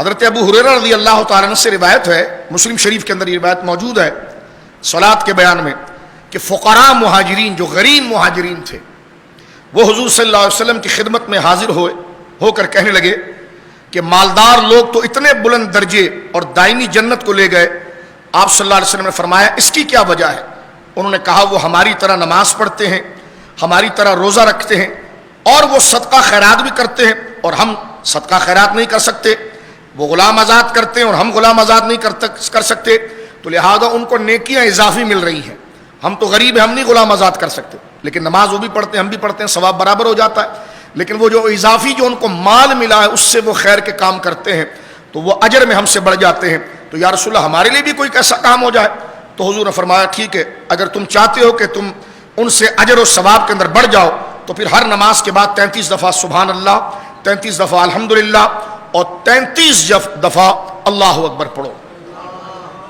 حضرت ابو ہریرہ رضی اللہ تعالیٰ عنہ سے روایت ہے، مسلم شریف کے اندر یہ روایت موجود ہے صلاۃ کے بیان میں، کہ فقراء مہاجرین جو غریب مہاجرین تھے وہ حضور صلی اللہ علیہ وسلم کی خدمت میں حاضر ہو کر کہنے لگے کہ مالدار لوگ تو اتنے بلند درجے اور دائمی جنت کو لے گئے، آپ صلی اللہ علیہ وسلم نے فرمایا اس کی کیا وجہ ہے؟ انہوں نے کہا وہ ہماری طرح نماز پڑھتے ہیں، ہماری طرح روزہ رکھتے ہیں، اور وہ صدقہ خیرات بھی کرتے ہیں، اور ہم صدقہ خیرات نہیں کر سکتے۔ وہ غلام آزاد کرتے ہیں اور ہم غلام آزاد نہیں کر سکتے، تو لہذا ان کو نیکیاں اضافی مل رہی ہیں۔ ہم تو غریب ہیں، ہم نہیں غلام آزاد کر سکتے، لیکن نماز وہ بھی پڑھتے ہیں، ہم بھی پڑھتے ہیں، ثواب برابر ہو جاتا ہے۔ لیکن وہ جو اضافی جو ان کو مال ملا ہے اس سے وہ خیر کے کام کرتے ہیں تو وہ اجر میں ہم سے بڑھ جاتے ہیں۔ تو یا رسول اللہ ہمارے لیے بھی کوئی کیسا کام ہو جائے؟ تو حضور نے فرمایا ٹھیک ہے، اگر تم چاہتے ہو کہ تم ان سے اجر و ثواب کے اندر بڑھ جاؤ تو پھر ہر نماز کے بعد 33 دفعہ سبحان اللہ، 33 دفعہ الحمدللہ اور 33 دفعہ اللہ اکبر پڑھو۔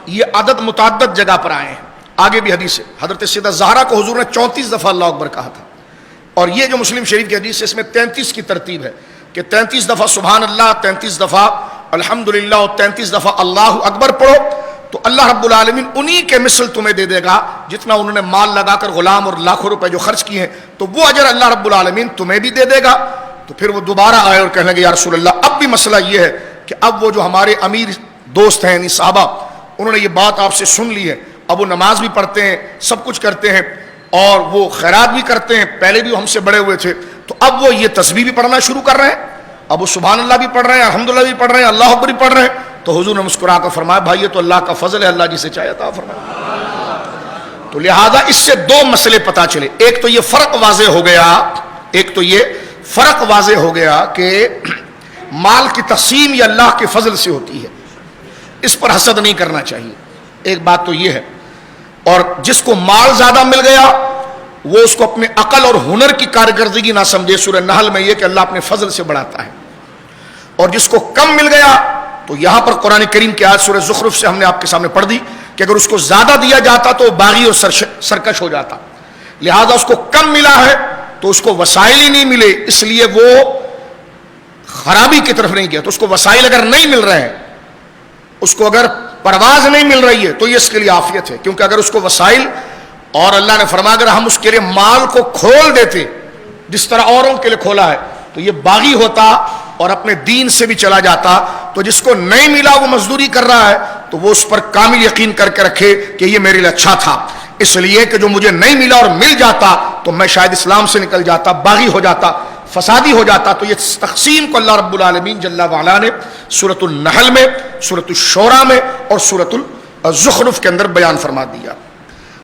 یہ عدد متعدد جگہ پر آئے ہیں، آگے بھی حدیث ہے، حضرت سیدہ زہرا کو حضور نے 34 دفعہ اللہ اکبر کہا تھا، اور یہ جو مسلم شریف کی حدیث ہے اس میں 33 کی ترتیب ہے کہ 33 دفعہ سبحان اللہ، 33 دفعہ الحمدللہ اور 33 دفعہ اللہ اکبر پڑھو، تو اللہ رب العالمین انہی کے مثل تمہیں دے دے گا جتنا انہوں نے مال لگا کر غلام اور لاکھوں روپے جو خرچ کیے ہیں، تو وہ اجر اللہ رب العالمین تمہیں بھی دے دے گا۔ تو پھر وہ دوبارہ آئے اور کہنے لگے یا رسول اللہ اب بھی مسئلہ یہ ہے کہ اب وہ جو ہمارے امیر دوست ہیں یعنی صحابہ، انہوں نے یہ بات آپ سے سن لی ہے، اب وہ نماز بھی پڑھتے ہیں، سب کچھ کرتے ہیں اور وہ خیرات بھی کرتے ہیں، پہلے بھی ہم سے بڑے ہوئے تھے، تو اب وہ یہ تسبیح بھی پڑھنا شروع کر رہے ہیں، اب وہ سبحان اللہ بھی پڑھ رہے ہیں، الحمدللہ بھی پڑھ رہے ہیں، اللہ اکبر بھی پڑھ رہے ہیں۔ تو حضور نے مسکرا کر فرمایا بھائی یہ تو اللہ کا فضل ہے، اللہ جسے چاہے عطا فرمائے۔ تو لہذا اس سے دو مسئلے پتہ چلے، ایک تو یہ فرق واضح ہو گیا کہ مال کی تقسیم یہ اللہ کے فضل سے ہوتی ہے، اس پر حسد نہیں کرنا چاہیے، ایک بات تو یہ ہے۔ اور جس کو مال زیادہ مل گیا وہ اس کو اپنے عقل اور ہنر کی کارکردگی نہ سمجھے، سورہ نحل میں یہ کہ اللہ اپنے فضل سے بڑھاتا ہے، اور جس کو کم مل گیا تو یہاں پر قرآن کریم کی آیت سورہ زخرف سے ہم نے آپ کے سامنے پڑھ دی کہ اگر اس کو زیادہ دیا جاتا تو باغی اور سرکش ہو جاتا، لہذا اس کو کم ملا ہے تو اس کو وسائل ہی نہیں ملے، اس لیے وہ خرابی کی طرف نہیں گیا۔ تو اس کو وسائل اگر نہیں مل رہے ہیں، اس کو اگر پرواز نہیں مل رہی ہے تو یہ اس کے لیے عافیت ہے، کیونکہ اگر اس کو وسائل، اور اللہ نے فرمایا اگر ہم اس کے لیے مال کو کھول دیتے جس طرح اوروں کے لیے کھولا ہے تو یہ باغی ہوتا اور اپنے دین سے بھی چلا جاتا۔ تو جس کو نہیں ملا وہ مزدوری کر رہا ہے تو وہ اس پر کامل یقین کر کے رکھے کہ یہ میرے لیے اچھا تھا، اس لیے کہ جو مجھے نہیں ملا اور مل جاتا تو میں شاید اسلام سے نکل جاتا، باغی ہو جاتا، فسادی ہو جاتا۔ تو یہ تقسیم کو اللہ رب العالمین جل وعلا نے سورۃ النحل میں، سورۃ الشورى میں اور سورۃ الزخرف کے اندر بیان فرما دیا۔